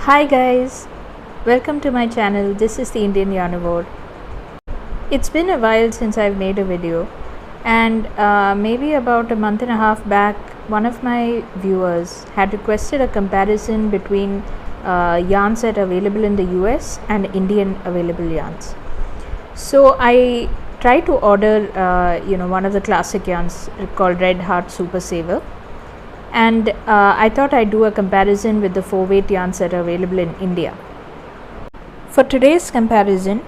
Hi guys, welcome to my channel. This is the Indian Yarnivore. It's been a while since I've made a video, and maybe about a month and a half back, one of my viewers had requested a comparison between yarns that are available in the US and Indian available yarns. So I tried to order one of the classic yarns called Red Heart Super Saver, and I thought I'd do a comparison with the 4-weight yarns that are available in India. For today's comparison,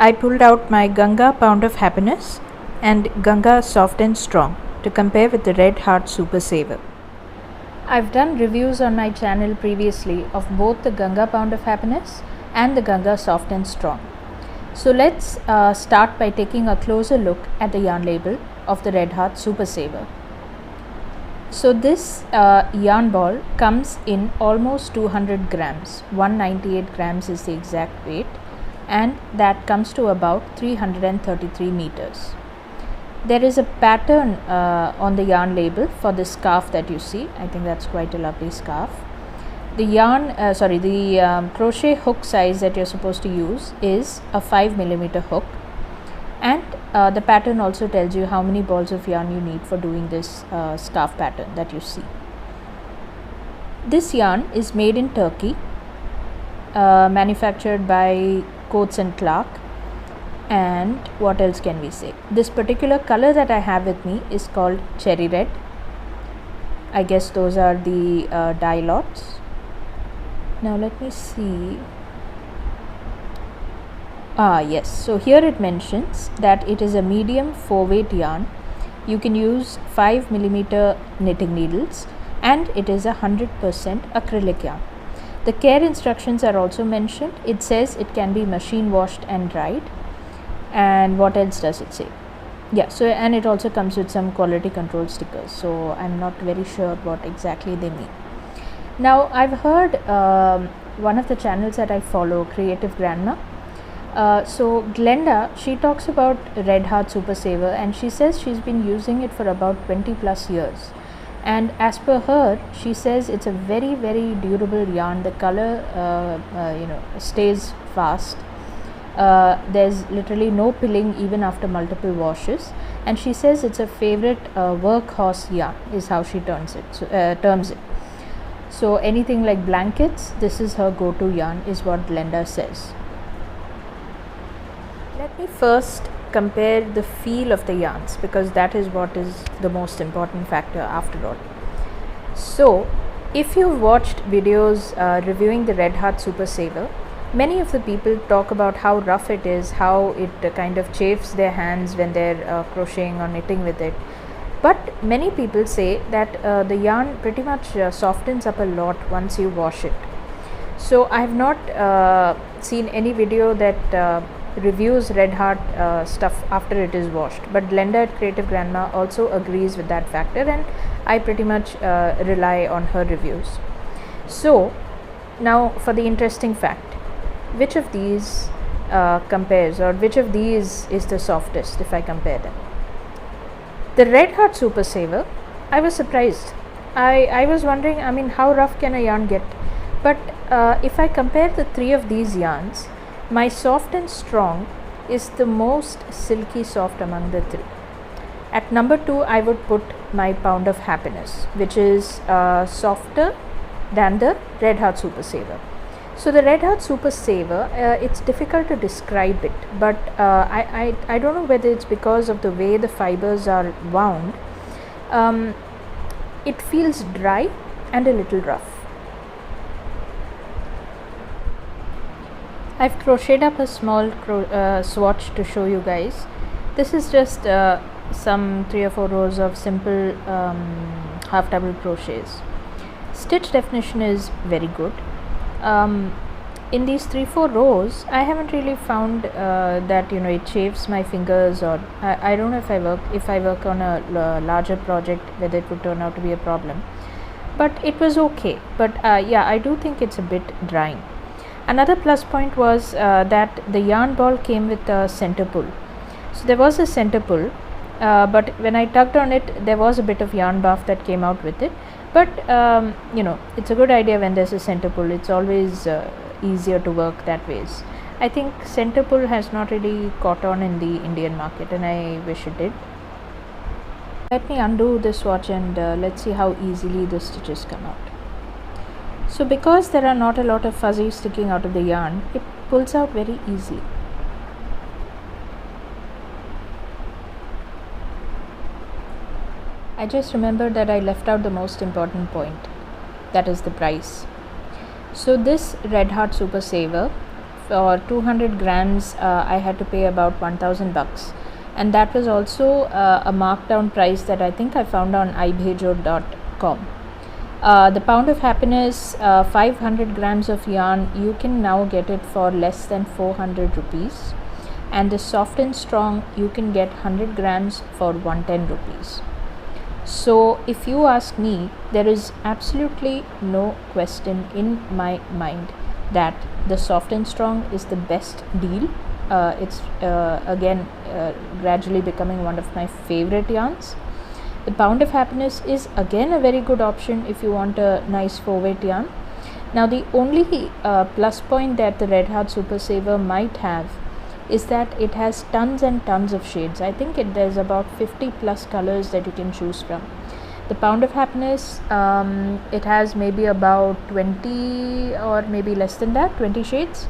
I pulled out my Ganga Pound of Happiness and Ganga Soft and Strong to compare with the Red Heart Super Saver. I've done reviews on my channel previously of both the Ganga Pound of Happiness and the Ganga Soft and Strong. So let's start by taking a closer look at the yarn label of the Red Heart Super Saver. So this yarn ball comes in almost 200 grams, 198 grams is the exact weight, and that comes to about 333 meters. There is a pattern on the yarn label for the scarf that you see. I think that's quite a lovely scarf. The crochet hook size that you're supposed to use is a 5mm hook, and the pattern also tells you how many balls of yarn you need for doing this scarf pattern that you see. This yarn is made in Turkey, manufactured by Coates and Clark. And what else can we say? This particular color that I have with me is called cherry red. I guess those are the dye lots. Now let me see. Yes, so here it mentions that it is a medium 4-weight yarn. You can use 5mm knitting needles, and it is 100% acrylic yarn. The care instructions are also mentioned. It says it can be machine washed and dried. And what else does it say? Yeah, so and it also comes with some quality control stickers, so I'm not very sure what exactly they mean. Now I've heard one of the channels that I follow, Creative Grandma. So Glenda, she talks about Red Heart Super Saver, and she says she's been using it for about 20 plus years, and as per her, she says it's a very durable yarn. The color stays fast. There's literally no pilling even after multiple washes, and she says it's a favorite workhorse yarn is how she terms it. So anything like blankets, this is her go-to yarn is what Glenda says. Let me first compare the feel of the yarns, because that is what is the most important factor after all. So if you've watched videos reviewing the Red Heart Super Saver, many of the people talk about how rough it is, how it kind of chafes their hands when they're crocheting or knitting with it. But many people say that the yarn pretty much softens up a lot once you wash it. So I have not seen any video that reviews Red Heart stuff after it is washed, but Glenda at Creative Grandma also agrees with that factor, and I pretty much rely on her reviews. So now for the interesting fact, which of these compares, or which of these is the softest if I compare them? The Red Heart Super Saver, I was surprised. I was wondering, how rough can a yarn get? But if I compare the three of these yarns, my Soft and Strong is the most silky soft among the three. At number 2, I would put my Pound of Happiness, which is softer than the Red Heart Super Saver. So the Red Heart Super Saver, it's difficult to describe it, but I don't know whether it's because of the way the fibers are wound. It feels dry and a little rough. I've crocheted up a small swatch to show you guys. This is just some 3 or 4 rows of simple half double crochets. Stitch definition is very good. In these 3-4 rows, I haven't really found that it chafes my fingers, or I don't know if I work on a larger project whether it would turn out to be a problem, but it was okay. But yeah, I do think it's a bit drying. Another plus point was that the yarn ball came with a center pull. So there was a center pull, but when I tugged on it, there was a bit of yarn buff that came out with it. but it's a good idea when there's a center pull. It's always easier to work that ways. I think center pull has not really caught on in the Indian market, and I wish it did. Let me undo the swatch and let's see how easily the stitches come out. So because there are not a lot of fuzzy sticking out of the yarn, it pulls out very easily. I just remembered that I left out the most important point, that is the price. So this Red Heart Super Saver, for 200 grams I had to pay about 1,000 bucks, and that was also a markdown price that I think I found on ibhejo.com. The Pound of Happiness 500 grams of yarn, you can now get it for less than 400 rupees, and the Soft and Strong you can get 100 grams for 110 rupees. So if you ask me, there is absolutely no question in my mind that the Soft and Strong is the best deal. It's again gradually becoming one of my favorite yarns. The Pound of Happiness is again a very good option if you want a nice 4-weight yarn. Now the only plus point that the Red Heart Super Saver might have is that it has tons and tons of shades. I think there's about 50 plus colors that you can choose from. The Pound of Happiness, it has maybe about 20 or maybe less than that, 20 shades.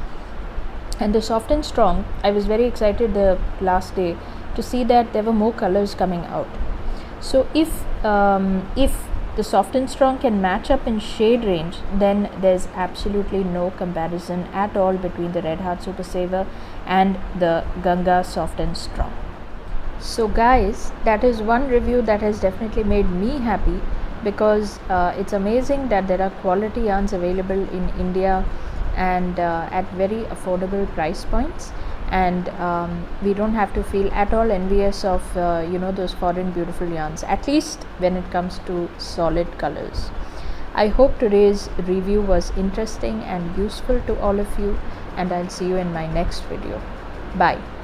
And the Soft and Strong, I was very excited the last day to see that there were more colors coming out. So if the Soft and Strong can match up in shade range, then there's absolutely no comparison at all between the Red Heart Super Saver and the Ganga Soft and Strong. So guys, that is one review that has definitely made me happy, because it's amazing that there are quality yarns available in India and at very affordable price points, and we don't have to feel at all envious of those foreign beautiful yarns, at least when it comes to solid colors. I hope today's review was interesting and useful to all of you, and I'll see you in my next video. Bye.